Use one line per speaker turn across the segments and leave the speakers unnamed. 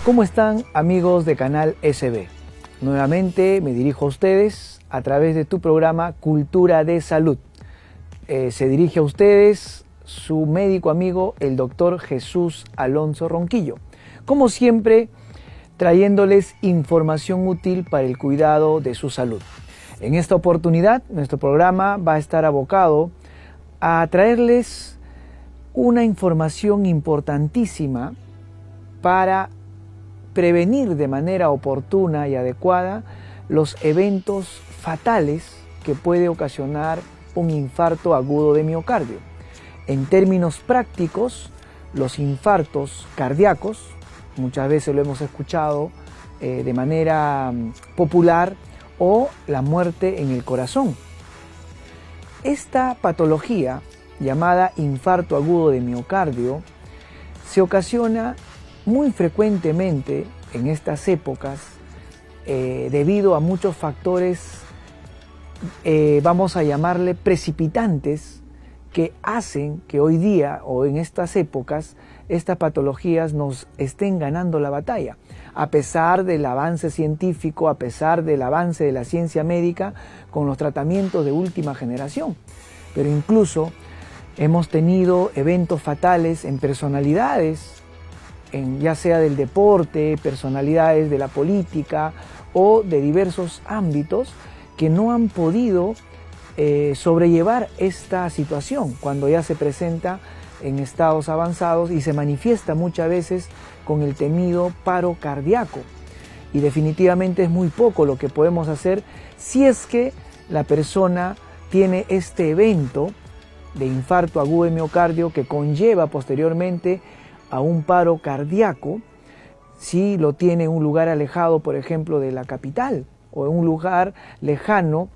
¿Cómo están, amigos de Canal SB? Nuevamente me dirijo a ustedes a través de tu programa Cultura de Salud. Se dirige a ustedes su médico amigo, el doctor Jesús Alonso Ronquillo. Como siempre, trayéndoles información útil para el cuidado de su salud. En esta oportunidad, nuestro programa va a estar abocado a traerles una información importantísima para prevenir de manera oportuna y adecuada los eventos fatales que puede ocasionar un infarto agudo de miocardio. En términos prácticos, los infartos cardíacos, muchas veces lo hemos escuchado de manera popular, o la muerte en el corazón. Esta patología, llamada infarto agudo de miocardio, se ocasiona muy frecuentemente en estas épocas debido a muchos factores, vamos a llamarle precipitantes, que hacen que hoy día o en estas épocas estas patologías nos estén ganando la batalla. A pesar del avance científico, a pesar del avance de la ciencia médica con los tratamientos de última generación. Pero incluso hemos tenido eventos fatales en personalidades, ya sea del deporte, personalidades de la política o de diversos ámbitos que no han podido sobrellevar esta situación cuando ya se presenta en estados avanzados y se manifiesta muchas veces con el temido paro cardíaco. Y definitivamente es muy poco lo que podemos hacer si es que la persona tiene este evento de infarto agudo de miocardio que conlleva posteriormente a un paro cardíaco, si lo tiene en un lugar alejado, por ejemplo, de la capital, o en un lugar lejano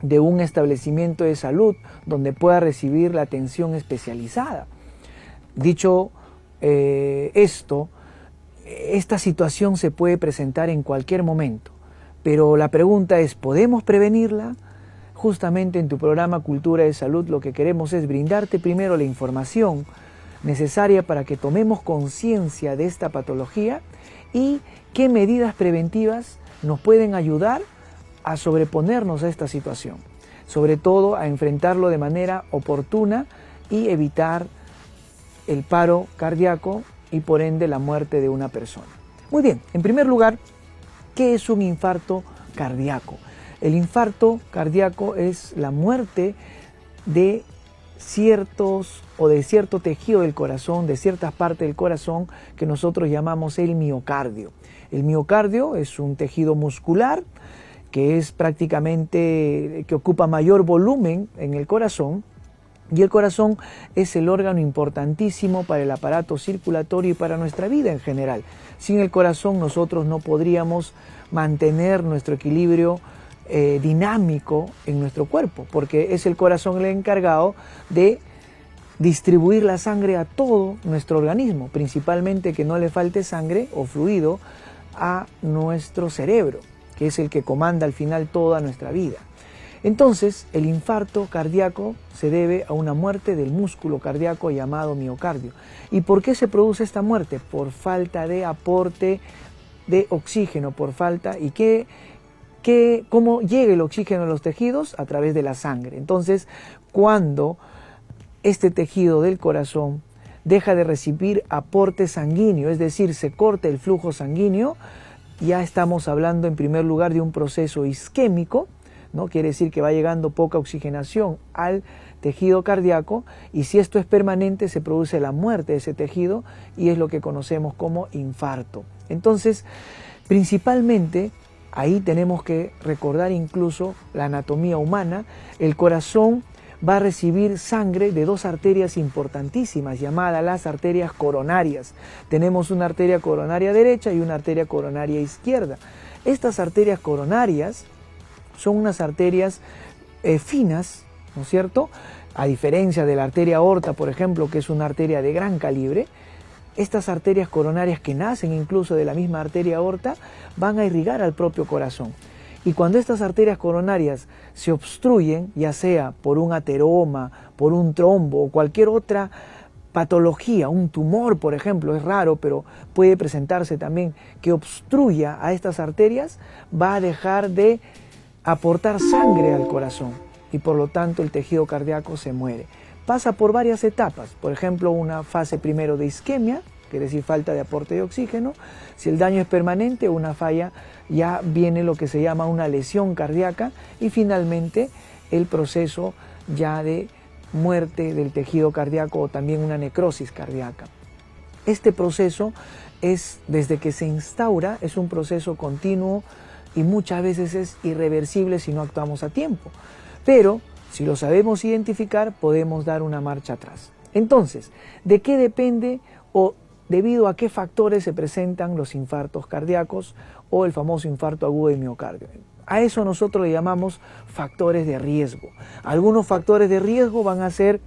de un establecimiento de salud donde pueda recibir la atención especializada. Dicho esto, esta situación se puede presentar en cualquier momento, pero la pregunta es, ¿podemos prevenirla? Justamente en tu programa Cultura de Salud lo que queremos es brindarte primero la información necesaria para que tomemos conciencia de esta patología y qué medidas preventivas nos pueden ayudar a sobreponernos a esta situación, sobre todo a enfrentarlo de manera oportuna y evitar el paro cardíaco y por ende la muerte de una persona. Muy bien, en primer lugar, ¿qué es un infarto cardíaco? El infarto cardíaco es la muerte de cierto tejido del corazón, de ciertas partes del corazón que nosotros llamamos el miocardio. El miocardio es un tejido muscular que es prácticamente, que ocupa mayor volumen en el corazón, y el corazón es el órgano importantísimo para el aparato circulatorio y para nuestra vida en general. Sin el corazón nosotros no podríamos mantener nuestro equilibrio dinámico en nuestro cuerpo, porque es el corazón el encargado de distribuir la sangre a todo nuestro organismo, principalmente que no le falte sangre o fluido a nuestro cerebro, que es el que comanda al final toda nuestra vida. Entonces, el infarto cardíaco se debe a una muerte del músculo cardíaco llamado miocardio. ¿Y por qué se produce esta muerte? Por falta de aporte de oxígeno, por falta. ¿Y cómo llega el oxígeno a los tejidos? A través de la sangre. Entonces, cuando este tejido del corazón deja de recibir aporte sanguíneo, es decir, se corta el flujo sanguíneo, ya estamos hablando en primer lugar de un proceso isquémico, ¿no? Quiere decir que va llegando poca oxigenación al tejido cardíaco, y si esto es permanente se produce la muerte de ese tejido y es lo que conocemos como infarto. Entonces, principalmente, ahí tenemos que recordar incluso la anatomía humana. El corazón va a recibir sangre de dos arterias importantísimas llamadas las arterias coronarias. Tenemos una arteria coronaria derecha y una arteria coronaria izquierda. Estas arterias coronarias son unas arterias finas, ¿no es cierto? A diferencia de la arteria aorta, por ejemplo, que es una arteria de gran calibre, estas arterias coronarias que nacen incluso de la misma arteria aorta van a irrigar al propio corazón. Y cuando estas arterias coronarias se obstruyen, ya sea por un ateroma, por un trombo o cualquier otra patología, un tumor, por ejemplo, es raro, pero puede presentarse también, que obstruya a estas arterias, va a dejar de aportar sangre al corazón y por lo tanto el tejido cardíaco se muere. Pasa por varias etapas, por ejemplo, una fase primero de isquemia, quiere decir falta de aporte de oxígeno. Si el daño es permanente, una falla, ya viene lo que se llama una lesión cardíaca y finalmente el proceso ya de muerte del tejido cardíaco o también una necrosis cardíaca. Este proceso es, desde que se instaura, es un proceso continuo y muchas veces es irreversible si no actuamos a tiempo. Pero si lo sabemos identificar, podemos dar una marcha atrás. Entonces, ¿de qué depende o debido a qué factores se presentan los infartos cardíacos o el famoso infarto agudo de miocardio? A eso nosotros le llamamos factores de riesgo. Algunos factores de riesgo van a ser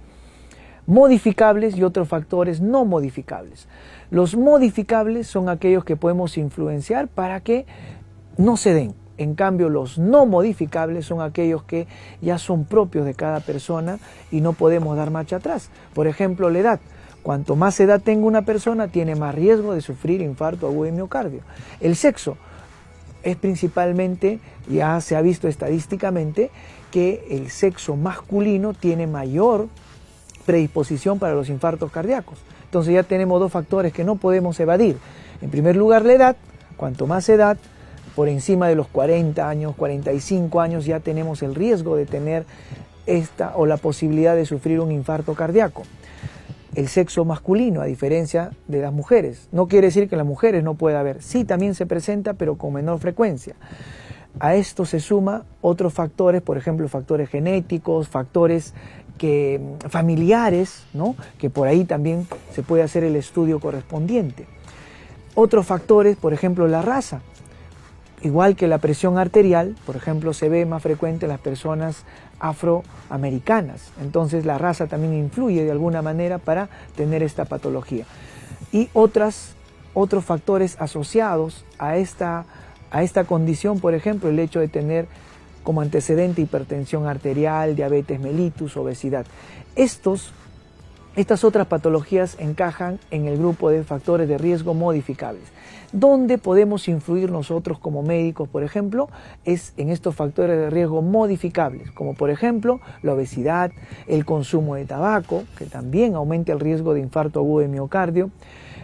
modificables y otros factores no modificables. Los modificables son aquellos que podemos influenciar para que no se den. En cambio, los no modificables son aquellos que ya son propios de cada persona y no podemos dar marcha atrás. Por ejemplo, la edad. Cuanto más edad tenga una persona, tiene más riesgo de sufrir infarto agudo de miocardio. El sexo es principalmente, ya se ha visto estadísticamente, que el sexo masculino tiene mayor predisposición para los infartos cardíacos. Entonces ya tenemos dos factores que no podemos evadir. En primer lugar, la edad. Cuanto más edad, por encima de los 40 años, 45 años, ya tenemos el riesgo de tener esta o la posibilidad de sufrir un infarto cardíaco. El sexo masculino, a diferencia de las mujeres. No quiere decir que en las mujeres no pueda haber. Sí, también se presenta, pero con menor frecuencia. A esto se suma otros factores, por ejemplo, factores genéticos, factores familiares, ¿no? Que por ahí también se puede hacer el estudio correspondiente. Otros factores, por ejemplo, la raza. Igual que la presión arterial, por ejemplo, se ve más frecuente en las personas afroamericanas. Entonces la raza también influye de alguna manera para tener esta patología. Y otros factores asociados a esta condición, por ejemplo, el hecho de tener como antecedente hipertensión arterial, diabetes mellitus, obesidad. Estas otras patologías encajan en el grupo de factores de riesgo modificables. ¿Dónde podemos influir nosotros como médicos, por ejemplo? Es en estos factores de riesgo modificables, como por ejemplo la obesidad, el consumo de tabaco, que también aumenta el riesgo de infarto agudo de miocardio,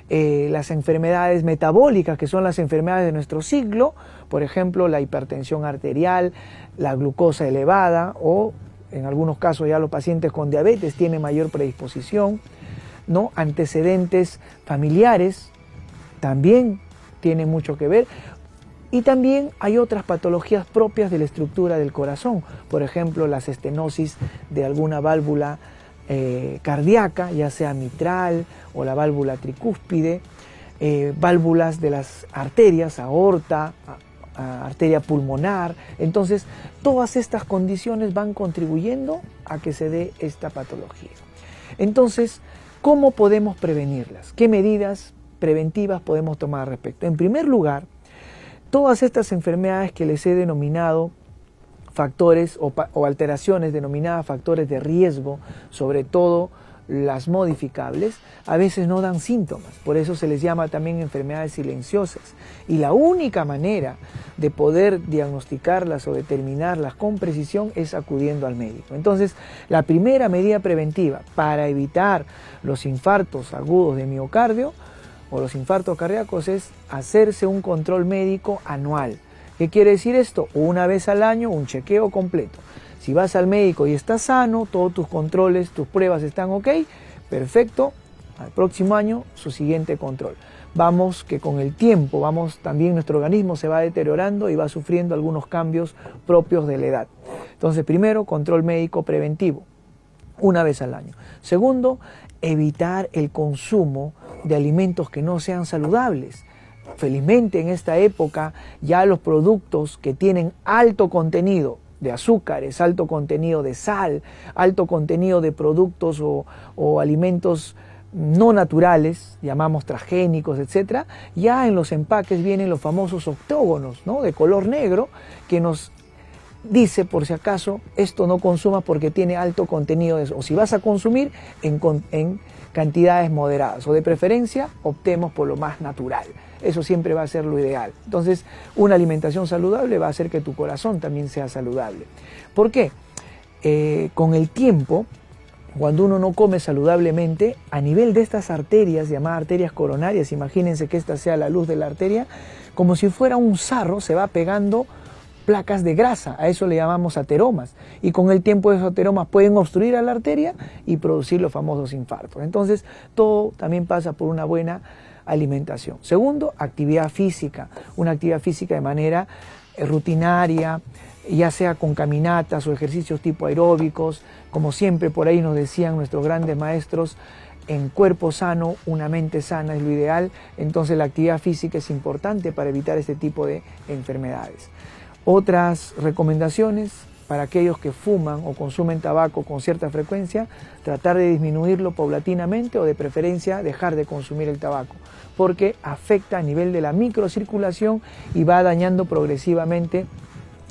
las enfermedades metabólicas, que son las enfermedades de nuestro siglo, por ejemplo la hipertensión arterial, la glucosa elevada o en algunos casos ya los pacientes con diabetes tienen mayor predisposición, ¿no? Antecedentes familiares también tienen mucho que ver. Y también hay otras patologías propias de la estructura del corazón, por ejemplo las estenosis de alguna válvula cardíaca, ya sea mitral o la válvula tricúspide, válvulas de las arterias, aorta, arteria pulmonar. Entonces, todas estas condiciones van contribuyendo a que se dé esta patología. Entonces, ¿cómo podemos prevenirlas? ¿Qué medidas preventivas podemos tomar al respecto? En primer lugar, todas estas enfermedades que les he denominado factores o alteraciones denominadas factores de riesgo, sobre todo las modificables, a veces no dan síntomas, por eso se les llama también enfermedades silenciosas. Y la única manera de poder diagnosticarlas o determinarlas con precisión es acudiendo al médico. Entonces, la primera medida preventiva para evitar los infartos agudos de miocardio o los infartos cardíacos es hacerse un control médico anual. ¿Qué quiere decir esto? Una vez al año, un chequeo completo. Si vas al médico y estás sano, todos tus controles, tus pruebas están ok, perfecto, al próximo año su siguiente control. Vamos que con el tiempo, también nuestro organismo se va deteriorando y va sufriendo algunos cambios propios de la edad. Entonces, primero, control médico preventivo, una vez al año. Segundo, evitar el consumo de alimentos que no sean saludables. Felizmente en esta época ya los productos que tienen alto contenido de azúcares, alto contenido de sal, alto contenido de productos o alimentos no naturales, llamamos transgénicos, etc., ya en los empaques vienen los famosos octógonos, ¿no?, de color negro, que nos dice, por si acaso, esto no consumas porque tiene alto contenido de eso. O si vas a consumir, en cantidades moderadas. O de preferencia, optemos por lo más natural. Eso siempre va a ser lo ideal. Entonces, una alimentación saludable va a hacer que tu corazón también sea saludable. ¿Por qué? Con el tiempo, cuando uno no come saludablemente, a nivel de estas arterias, llamadas arterias coronarias, imagínense que esta sea la luz de la arteria, como si fuera un sarro, se va pegando placas de grasa, a eso le llamamos ateromas, y con el tiempo esos ateromas pueden obstruir a la arteria y producir los famosos infartos. Entonces, todo también pasa por una buena alimentación. Segundo, actividad física, una actividad física de manera rutinaria, ya sea con caminatas o ejercicios tipo aeróbicos, como siempre por ahí nos decían nuestros grandes maestros, en cuerpo sano, una mente sana es lo ideal. Entonces la actividad física es importante para evitar este tipo de enfermedades. Otras recomendaciones para aquellos que fuman o consumen tabaco con cierta frecuencia, tratar de disminuirlo paulatinamente o de preferencia dejar de consumir el tabaco, porque afecta a nivel de la microcirculación y va dañando progresivamente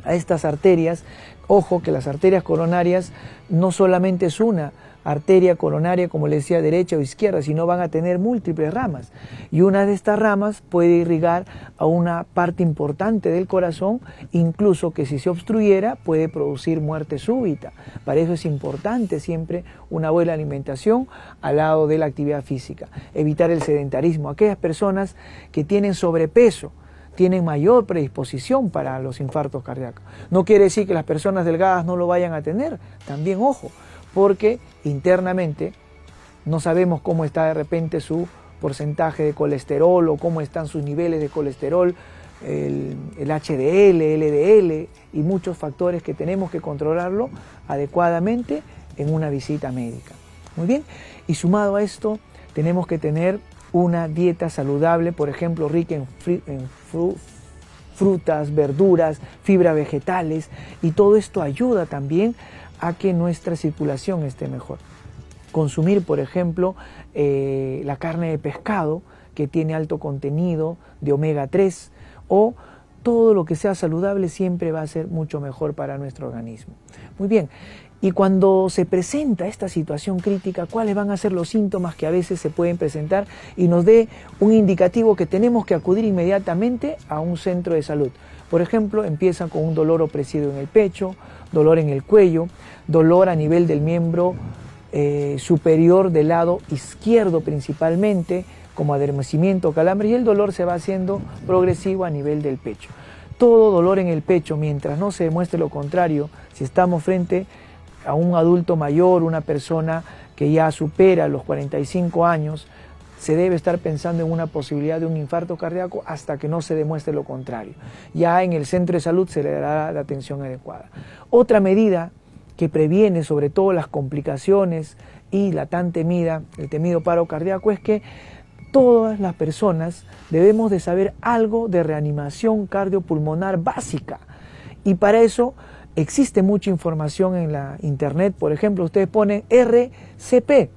a estas arterias. Ojo que las arterias coronarias no solamente es una arteria coronaria, como les decía, derecha o izquierda, sino van a tener múltiples ramas. Y una de estas ramas puede irrigar a una parte importante del corazón, incluso que si se obstruyera puede producir muerte súbita. Para eso es importante siempre una buena alimentación al lado de la actividad física. Evitar el sedentarismo. Aquellas personas que tienen sobrepeso tienen mayor predisposición para los infartos cardíacos. No quiere decir que las personas delgadas no lo vayan a tener, también ojo, porque internamente no sabemos cómo está de repente su porcentaje de colesterol o cómo están sus niveles de colesterol, el HDL, LDL y muchos factores que tenemos que controlarlo adecuadamente en una visita médica. Muy bien, y sumado a esto tenemos que tener una dieta saludable, por ejemplo, rica en frutas, verduras, fibras vegetales, y todo esto ayuda también a que nuestra circulación esté mejor. Consumir, por ejemplo, la carne de pescado, que tiene alto contenido de omega 3, o todo lo que sea saludable siempre va a ser mucho mejor para nuestro organismo. Muy bien. Y cuando se presenta esta situación crítica, ¿cuáles van a ser los síntomas que a veces se pueden presentar y nos dé un indicativo que tenemos que acudir inmediatamente a un centro de salud? Por ejemplo, empiezan con un dolor opresivo en el pecho, dolor en el cuello, dolor a nivel del miembro superior del lado izquierdo principalmente, como adormecimiento o calambre, y el dolor se va haciendo progresivo a nivel del pecho. Todo dolor en el pecho, mientras no se demuestre lo contrario, si estamos frente a un adulto mayor, una persona que ya supera los 45 años, se debe estar pensando en una posibilidad de un infarto cardíaco hasta que no se demuestre lo contrario. Ya en el centro de salud se le dará la atención adecuada. Otra medida que previene sobre todo las complicaciones y la tan temida, el temido paro cardíaco, es que todas las personas debemos de saber algo de reanimación cardiopulmonar básica, y para eso existe mucha información en la internet. Por ejemplo, ustedes ponen RCP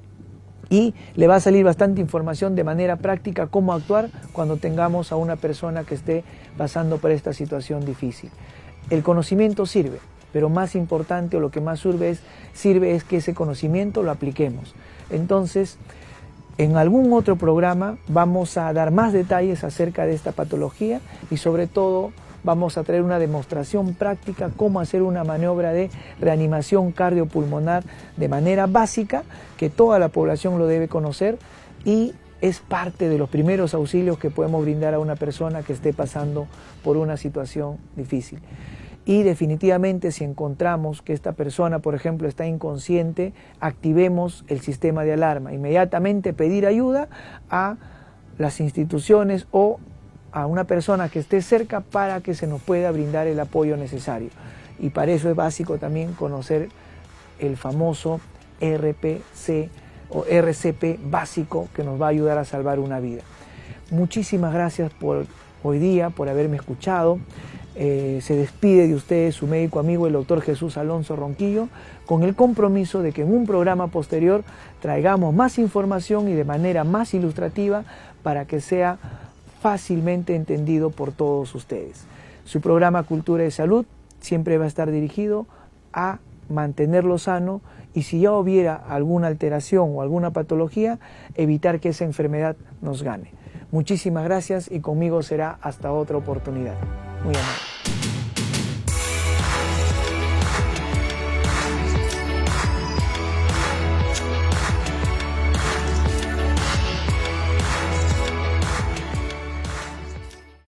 y le va a salir bastante información de manera práctica cómo actuar cuando tengamos a una persona que esté pasando por esta situación difícil. El conocimiento sirve, pero más importante o lo que más sirve es que ese conocimiento lo apliquemos. Entonces, en algún otro programa vamos a dar más detalles acerca de esta patología y sobre todo vamos a traer una demostración práctica cómo hacer una maniobra de reanimación cardiopulmonar de manera básica, que toda la población lo debe conocer y es parte de los primeros auxilios que podemos brindar a una persona que esté pasando por una situación difícil. Y definitivamente si encontramos que esta persona, por ejemplo, está inconsciente, activemos el sistema de alarma. Inmediatamente pedir ayuda a las instituciones o a una persona que esté cerca para que se nos pueda brindar el apoyo necesario. Y para eso es básico también conocer el famoso RPC o RCP básico que nos va a ayudar a salvar una vida. Muchísimas gracias por hoy día, por haberme escuchado. Se despide de ustedes su médico amigo, el doctor Jesús Alonso Ronquillo, con el compromiso de que en un programa posterior traigamos más información y de manera más ilustrativa para que sea fácilmente entendido por todos ustedes. Su programa Cultura de Salud siempre va a estar dirigido a mantenerlo sano y si ya hubiera alguna alteración o alguna patología, evitar que esa enfermedad nos gane. Muchísimas gracias y conmigo será hasta otra oportunidad. Muy amable.